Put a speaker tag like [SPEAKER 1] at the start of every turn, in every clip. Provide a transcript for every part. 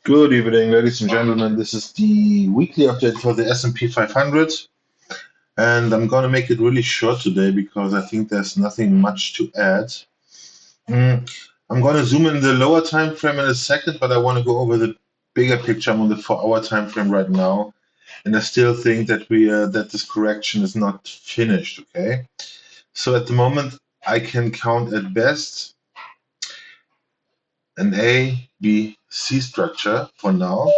[SPEAKER 1] Good evening, ladies and gentlemen. This is the weekly update for the S&P 500, and I'm going to make it really short today because I think there's nothing much to add. Mm, I'm going to zoom in the lower time frame in a second, but I want to go over the bigger picture. I'm on the 4-hour time frame right now, and I still think that that this correction is not finished. Okay, so at the moment I can count at best an A, B, C structure for now.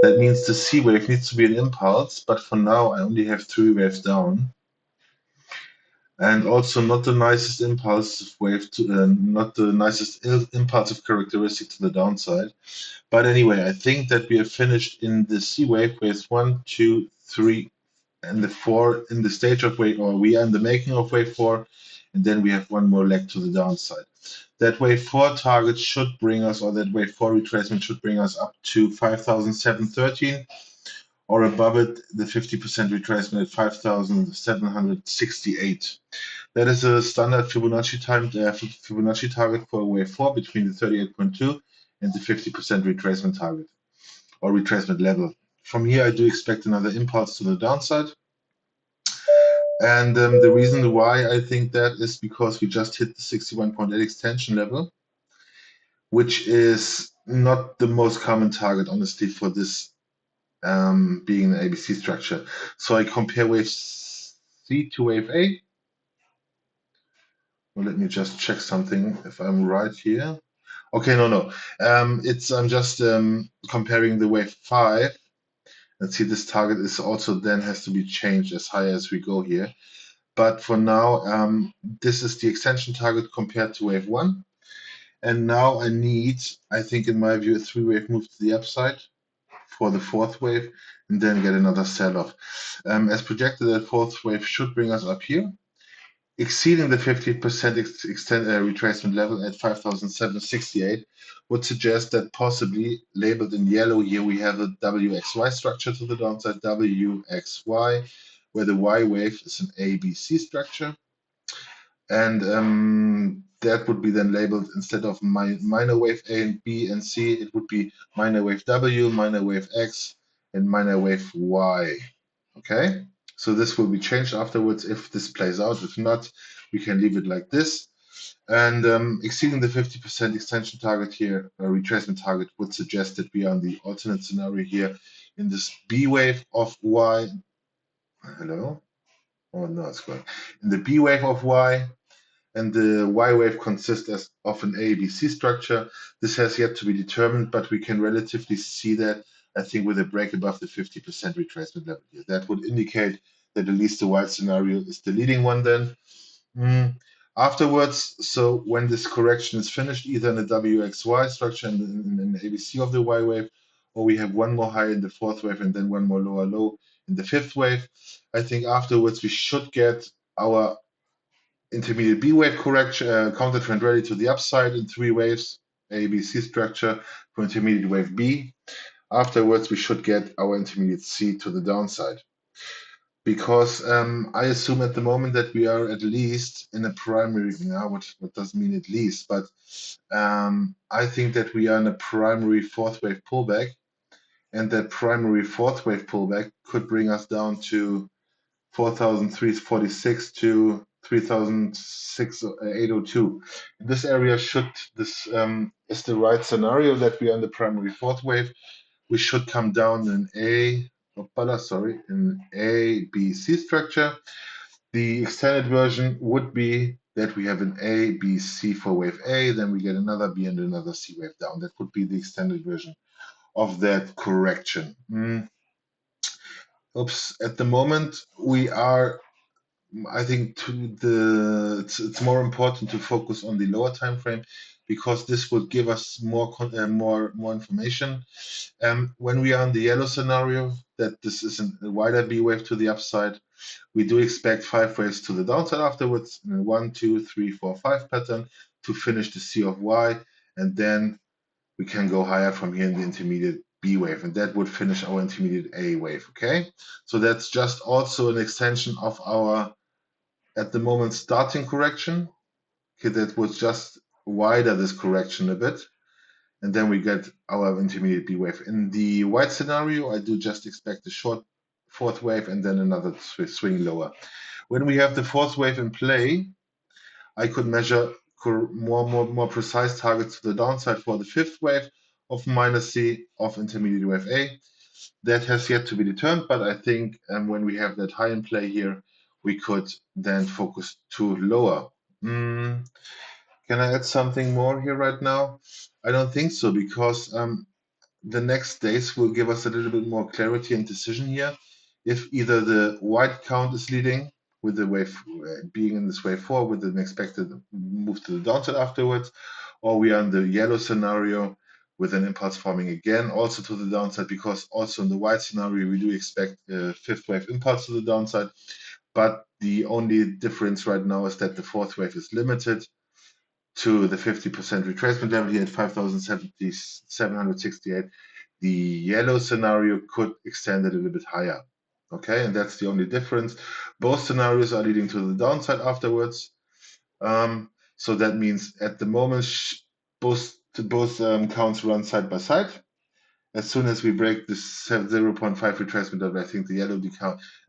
[SPEAKER 1] That means the C wave needs to be an impulse, but for now I only have 3 waves down. And also not the nicest impulsive wave to not the nicest impulsive characteristic to the downside. But anyway, I think that we have finished in the C wave, waves 1, 2, 3, and the 4 in the stage of wave, or we are in the making of wave 4, and then we have one more leg to the downside. That wave 4 target should bring us, or that wave 4 retracement should bring us up to 5,713, or above it, the 50% retracement at 5,768. That is a standard Fibonacci target for wave 4 between the 38.2 and the 50% retracement target or retracement level. From here, I do expect another impulse to the downside. And the reason why I think that is because we just hit the 61.8 extension level, which is not the most common target, honestly, for this being an ABC structure. So I compare wave C to wave A. Well, let me just check something if I'm right here. Okay, no. I'm just comparing the wave 5. Let's see, this target is also then has to be changed as high as we go here. But for now, this is the extension target compared to wave 1. And now I need, I think in my view, a 3-wave move to the upside for the 4th wave and then get another sell-off. As projected, that 4th wave should bring us up here, exceeding the 50% retracement level at 5,768 would suggest that possibly labeled in yellow here we have a WXY structure to the downside, WXY, where the Y wave is an ABC structure. And that would be then labeled, instead of minor wave A and B and C, it would be minor wave W, minor wave X, and minor wave Y. Okay, so this will be changed afterwards if this plays out. If not, we can leave it like this. And exceeding the 50% extension target here, retracement target, would suggest that we are in the alternate scenario here in this B wave of Y. Hello? Oh no, it's going. In the B wave of Y, and the Y wave consists of an ABC structure. This has yet to be determined, but we can relatively see that, I think, with a break above the 50% retracement level here. That would indicate that at least the Y scenario is the leading one then. Afterwards, so when this correction is finished, either in the WXY structure and in the ABC of the Y wave, or we have one more high in the 4th wave and then one more lower low in the 5th wave, I think afterwards we should get our intermediate B wave correction, counter trend rally to the upside in 3 waves, A, B, C structure for intermediate wave B. Afterwards, we should get our intermediate C to the downside. Because I assume at the moment that we are at least in a primary, what does mean at least, but I think that we are in a primary 4th wave pullback, and that primary 4th wave pullback could bring us down to 4,346 to 3,802. In this area, this is the right scenario that we are in the primary 4th wave. We should come down in an A, B, C structure. The extended version would be that we have an A, B, C for wave A, then we get another B and another C wave down. That would be the extended version of that correction. At the moment, we are, I think, it's more important to focus on the lower time frame because this will give us more information. When we are in the yellow scenario, that this is a wider B wave to the upside, we do expect 5 waves to the downside afterwards, in a 1, 2, 3, 4, 5 pattern to finish the C of Y, and then we can go higher from here in the intermediate B wave, and that would finish our intermediate A wave. Okay, so that's just also an extension of our, at the moment, starting correction. Okay, that was just wider this correction a bit. and then we get our intermediate B wave. In the white scenario, I do just expect a short fourth wave and then another swing lower. When we have the fourth wave in play, I could measure more precise targets to the downside for the fifth wave of minus C of intermediate wave A. That has yet to be determined, but I think when we have that high in play here, we could then focus to lower. Can I add something more here right now? I don't think so, because the next days will give us a little bit more clarity and decision here. If either the white count is leading with the wave being in this wave 4 with an expected move to the downside afterwards, or we are in the yellow scenario with an impulse forming again also to the downside, because also in the white scenario we do expect a fifth wave impulse to the downside. But the only difference right now is that the fourth wave is limited to the 50% retracement level here at 5,768. The yellow scenario could extend a little bit higher. Okay, and that's the only difference. Both scenarios are leading to the downside afterwards. So that means at the moment, both counts run side by side. As soon as we break this 0.5 retracement level, I think the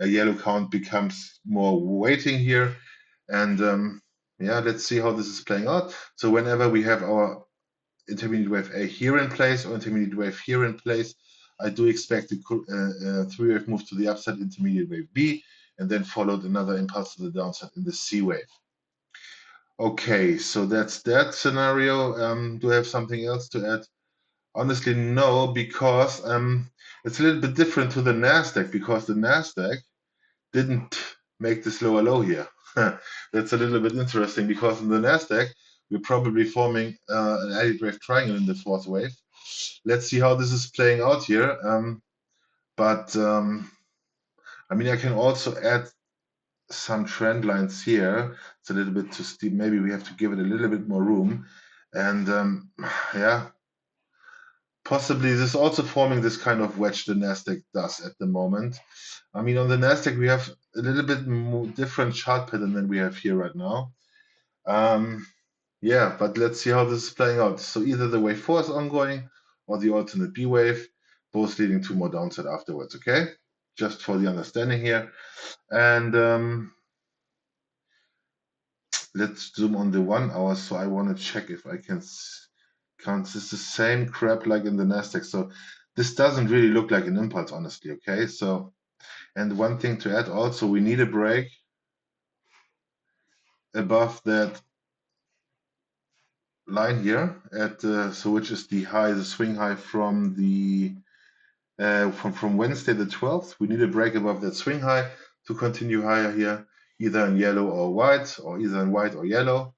[SPEAKER 1] yellow count becomes more weighting here. And yeah, let's see how this is playing out. So whenever we have our intermediate wave A here in place or intermediate wave here in place, I do expect a three-wave move to the upside, intermediate wave B, and then followed another impulse to the downside in the C wave. Okay, so that's that scenario. Do I have something else to add? Honestly, no, because it's a little bit different to the Nasdaq, because the Nasdaq didn't make this lower low here. That's a little bit interesting, because in the Nasdaq we're probably forming an Elliott wave triangle in the fourth wave. Let's see how this is playing out here. I mean, I can also add some trend lines here. It's a little bit too steep. Maybe we have to give it a little bit more room. And yeah, possibly this is also forming this kind of wedge the Nasdaq does at the moment. I mean, on the Nasdaq we have a little bit more different chart pattern than we have here right now. Yeah, but let's see how this is playing out. So either the wave 4 is ongoing or the alternate B wave, both leading to more downside afterwards. Okay, just for the understanding here. And let's zoom on the 1 hour. So I want to check if I can count. This is the same crap like in the Nasdaq. So this doesn't really look like an impulse, honestly. Okay, so, and one thing to add also, we need a break above that line here at so which is the high, the swing high from the from Wednesday the 12th. We need a break above that swing high to continue higher here, either in yellow or white, or either in white or yellow.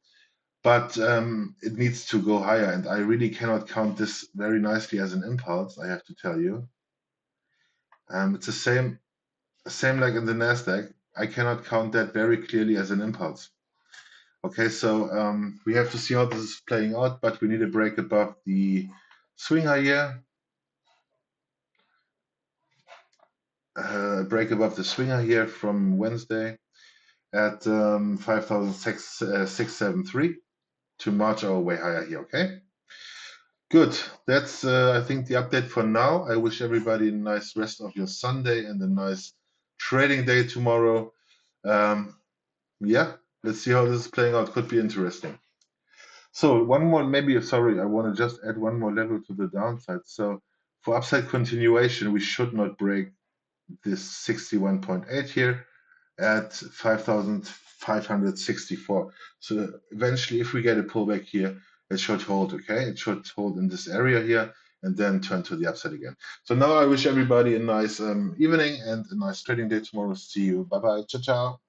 [SPEAKER 1] But it needs to go higher, and I really cannot count this very nicely as an impulse, I have to tell you. It's the same like in the Nasdaq. I cannot count that very clearly as an impulse. Okay, so we have to see how this is playing out, but we need a break above the swing high here, break above the swing high here from Wednesday at 5,673 to march our way higher here. Okay, good. That's I think the update for now. I wish everybody a nice rest of your Sunday and a nice trading day tomorrow. Yeah, let's see how this is playing out. Could be interesting. So one more, maybe, sorry, I want to just add one more level to the downside. So for upside continuation, we should not break this 61.8 here at 5,564. So eventually, if we get a pullback here, it should hold, okay? It should hold in this area here and then turn to the upside again. So now I wish everybody a nice evening and a nice trading day tomorrow. See you. Bye-bye. Ciao, ciao.